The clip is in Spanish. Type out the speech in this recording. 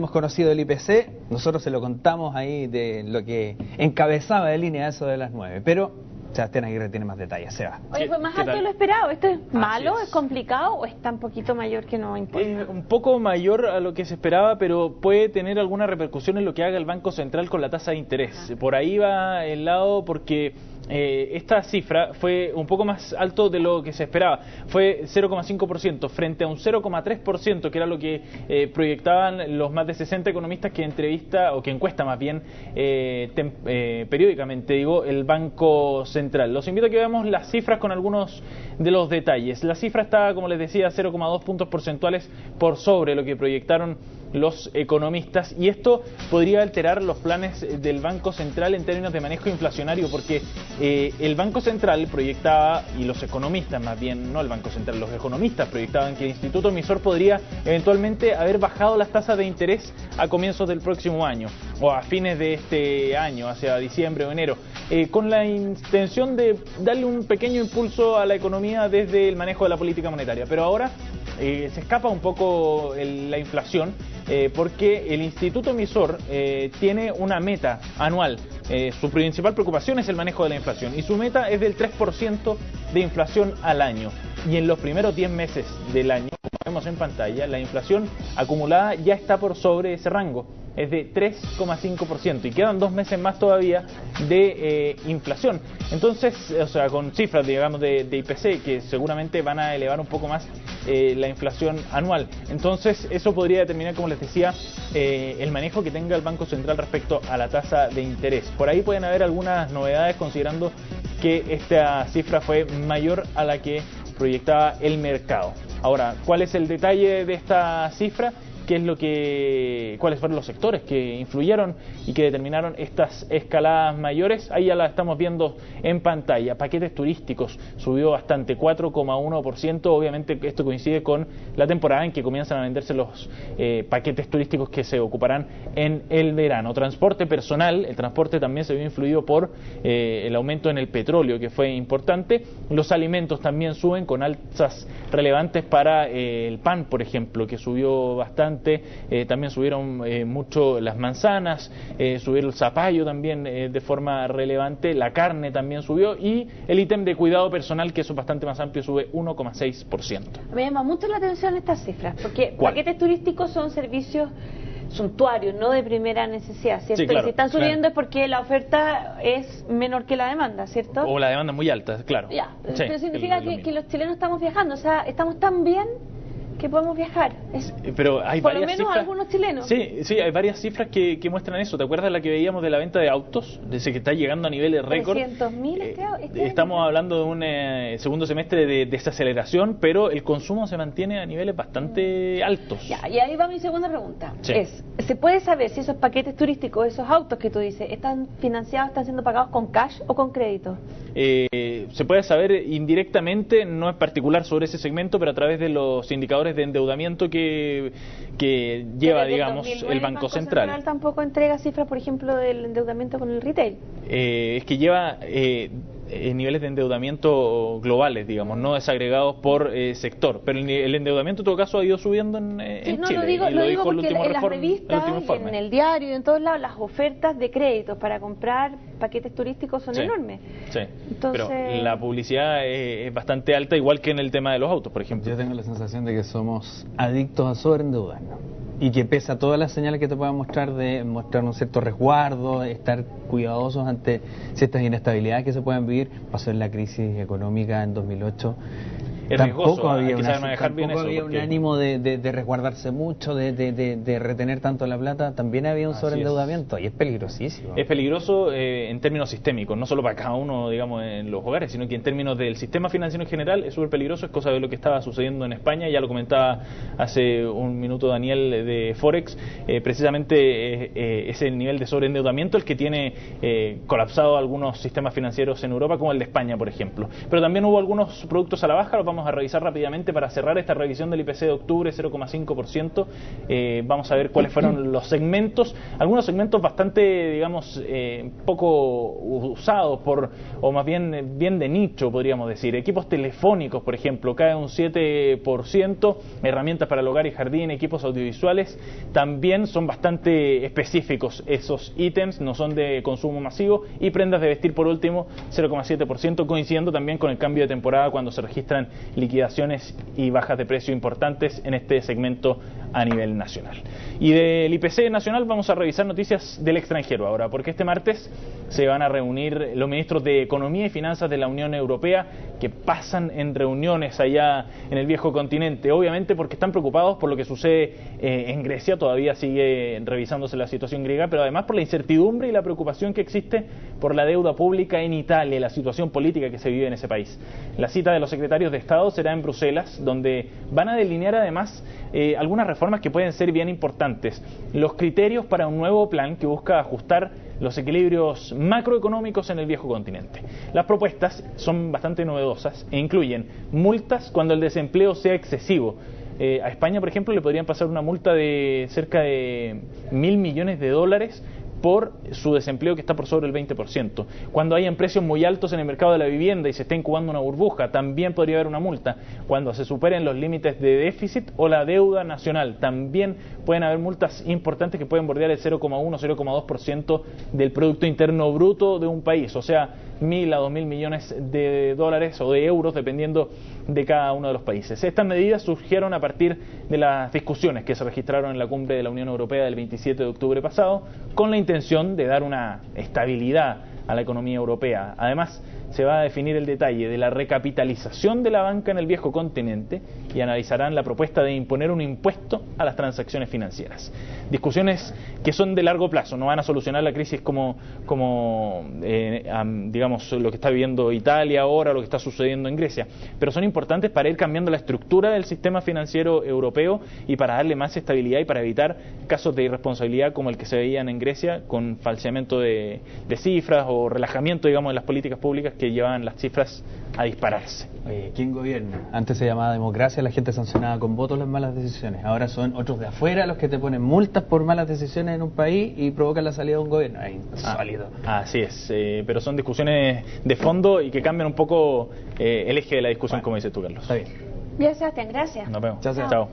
hemos conocido el IPC, nosotros se lo contamos ahí de lo que encabezaba de línea eso de las 9, pero Sebastián Aguirre tiene más detalles. Seba. Oye, fue más alto de lo esperado. ¿Esto es malo, es complicado o está un poquito mayor que no importa? Es un poco mayor a lo que se esperaba, pero puede tener alguna repercusión en lo que haga el Banco Central con la tasa de interés. Por ahí va el lado porque esta cifra fue un poco más alto de lo que se esperaba. Fue 0,5% frente a un 0,3% que era lo que proyectaban los más de 60 economistas que entrevista, o que encuesta más bien, periódicamente, digo, el Banco Central. Los invito a que veamos las cifras con algunos de los detalles. La cifra está, como les decía, 0,2 puntos porcentuales por sobre lo que proyectaron los economistas, y esto podría alterar los planes del Banco Central en términos de manejo inflacionario, porque el Banco Central proyectaba, y los economistas más bien, no el Banco Central, los economistas proyectaban que el Instituto Emisor podría eventualmente haber bajado las tasas de interés a comienzos del próximo año, o a fines de este año, hacia diciembre o enero, con la intención de darle un pequeño impulso a la economía desde el manejo de la política monetaria. Pero ahora se escapa un poco la inflación, porque el Instituto Emisor tiene una meta anual. Su principal preocupación es el manejo de la inflación, y su meta es del 3% de inflación al año. Y en los primeros 10 meses del año, como vemos en pantalla, la inflación acumulada ya está por sobre ese rango. Es de 3,5% y quedan 2 meses más todavía de inflación. Entonces, o sea, con cifras, digamos, de IPC que seguramente van a elevar un poco más la inflación anual. Entonces, eso podría determinar, como les decía, el manejo que tenga el Banco Central respecto a la tasa de interés. Por ahí pueden haber algunas novedades, considerando que esta cifra fue mayor a la que proyectaba el mercado. Ahora, ¿cuál es el detalle de esta cifra? ¿Cuáles fueron los sectores que influyeron y que determinaron estas escaladas mayores? Ahí ya la estamos viendo en pantalla. Paquetes turísticos subió bastante, 4,1%. Obviamente esto coincide con la temporada en que comienzan a venderse los paquetes turísticos que se ocuparán en el verano. Transporte personal, el transporte también se vio influido por el aumento en el petróleo, que fue importante. Los alimentos también suben, con alzas relevantes para el pan, por ejemplo, que subió bastante. También subieron mucho las manzanas, subieron el zapallo también de forma relevante, la carne también subió, y el ítem de cuidado personal, que eso es bastante más amplio, sube 1,6%. Me llama mucho la atención estas cifras, porque ¿cuál? Paquetes turísticos son servicios suntuarios, no de primera necesidad, ¿cierto? Sí, claro, y si están subiendo es porque la oferta es menor que la demanda, ¿cierto? O la demanda muy alta, claro. Ya, Sí, pero significa que los chilenos estamos viajando, o sea, estamos tan bien que podemos viajar. Pero hay por lo varias menos cifras, algunos chilenos. Sí, hay varias cifras que muestran eso. ¿Te acuerdas la que veíamos de la venta de autos? Dice que está llegando a niveles récord. 300.000 este año. Estamos hablando de un segundo semestre de desaceleración, pero el consumo se mantiene a niveles bastante altos. Ya, y ahí va mi segunda pregunta. Sí. ¿Se puede saber si esos paquetes turísticos, esos autos que tú dices, están financiados, están siendo pagados con cash o con crédito? Se puede saber indirectamente, no en particular sobre ese segmento, pero a través de los indicadores de endeudamiento que lleva, digamos, el Banco Central. Tampoco entrega cifras, por ejemplo, del endeudamiento con el retail. Es que lleva niveles de endeudamiento globales, digamos, no desagregados por sector, pero el endeudamiento en todo caso ha ido subiendo en Chile. Lo digo porque en las revistas, en el diario y en todos lados, las ofertas de créditos para comprar paquetes turísticos son enormes. Sí, entonces, pero la publicidad es bastante alta, igual que en el tema de los autos, por ejemplo. Yo tengo la sensación de que somos adictos a sobreendeudarnos, y que pese a todas las señales que te puedan mostrar, de mostrar un cierto resguardo, estar cuidadosos ante ciertas inestabilidades que se pueden vivir. Pasó en la crisis económica en 2008. Tampoco había, un ánimo de resguardarse mucho, de retener tanto la plata. También había un sobreendeudamiento, y es peligrosísimo. Es peligroso en términos sistémicos, no solo para cada uno, digamos, en los hogares, sino que en términos del sistema financiero en general es súper peligroso. Es cosa de lo que estaba sucediendo en España, ya lo comentaba hace un minuto Daniel de Forex. Precisamente es el nivel de sobreendeudamiento el que tiene colapsado algunos sistemas financieros en Europa, como el de España, por ejemplo. Pero también hubo algunos productos a la baja, los vamos vamos a revisar rápidamente para cerrar esta revisión del IPC de octubre, 0,5%. Vamos a ver cuáles fueron los segmentos, algunos segmentos bastante, digamos, poco usados o más bien de nicho, podríamos decir. Equipos telefónicos, por ejemplo, cae un 7%, herramientas para el hogar y jardín, equipos audiovisuales, también son bastante específicos esos ítems, no son de consumo masivo, y prendas de vestir, por último, 0,7%, coincidiendo también con el cambio de temporada cuando se registran liquidaciones y bajas de precio importantes en este segmento a nivel nacional. Y del IPC nacional vamos a revisar noticias del extranjero ahora, porque este martes se van a reunir los ministros de Economía y Finanzas de la Unión Europea, que pasan en reuniones allá en el viejo continente, obviamente porque están preocupados por lo que sucede en Grecia. Todavía sigue revisándose la situación griega, pero además por la incertidumbre y la preocupación que existe por la deuda pública en Italia y la situación política que se vive en ese país. La cita de los secretarios de Estado será en Bruselas, donde van a delinear además algunas reformas que pueden ser bien importantes. Los criterios para un nuevo plan que busca ajustar los equilibrios macroeconómicos en el viejo continente. Las propuestas son bastante novedosas e incluyen multas cuando el desempleo sea excesivo. A España, por ejemplo, le podrían pasar una multa de cerca de 1.000 millones de dólares por su desempleo, que está por sobre el 20%. Cuando hayan precios muy altos en el mercado de la vivienda y se esté incubando una burbuja, también podría haber una multa. Cuando se superen los límites de déficit o la deuda nacional, también pueden haber multas importantes que pueden bordear el 0,1-0,2% del Producto Interno Bruto de un país, o sea, 1.000 a 2.000 millones de dólares o de euros, dependiendo de cada uno de los países. Estas medidas surgieron a partir de las discusiones que se registraron en la cumbre de la Unión Europea del 27 de octubre pasado, con la intención de dar una estabilidad a la economía europea. Además, se va a definir el detalle de la recapitalización de la banca en el viejo continente y analizarán la propuesta de imponer un impuesto a las transacciones financieras. Discusiones que son de largo plazo, no van a solucionar la crisis como digamos, lo que está viviendo Italia ahora, lo que está sucediendo en Grecia, pero son importantes para ir cambiando la estructura del sistema financiero europeo y para darle más estabilidad y para evitar casos de irresponsabilidad como el que se veían en Grecia, con falseamiento de cifras o relajamiento, digamos, de las políticas públicas que llevaban las cifras a dispararse. Oye, ¿quién gobierna? Antes se llamaba democracia, la gente sancionaba con votos las malas decisiones. Ahora son otros de afuera los que te ponen multas por malas decisiones en un país y provocan la salida de un gobierno. Es insólito. Así es, pero son discusiones de fondo y que cambian un poco el eje de la discusión, como dices tú, Carlos. Está bien. Ya, Sebastián, gracias. Nos vemos. Chao.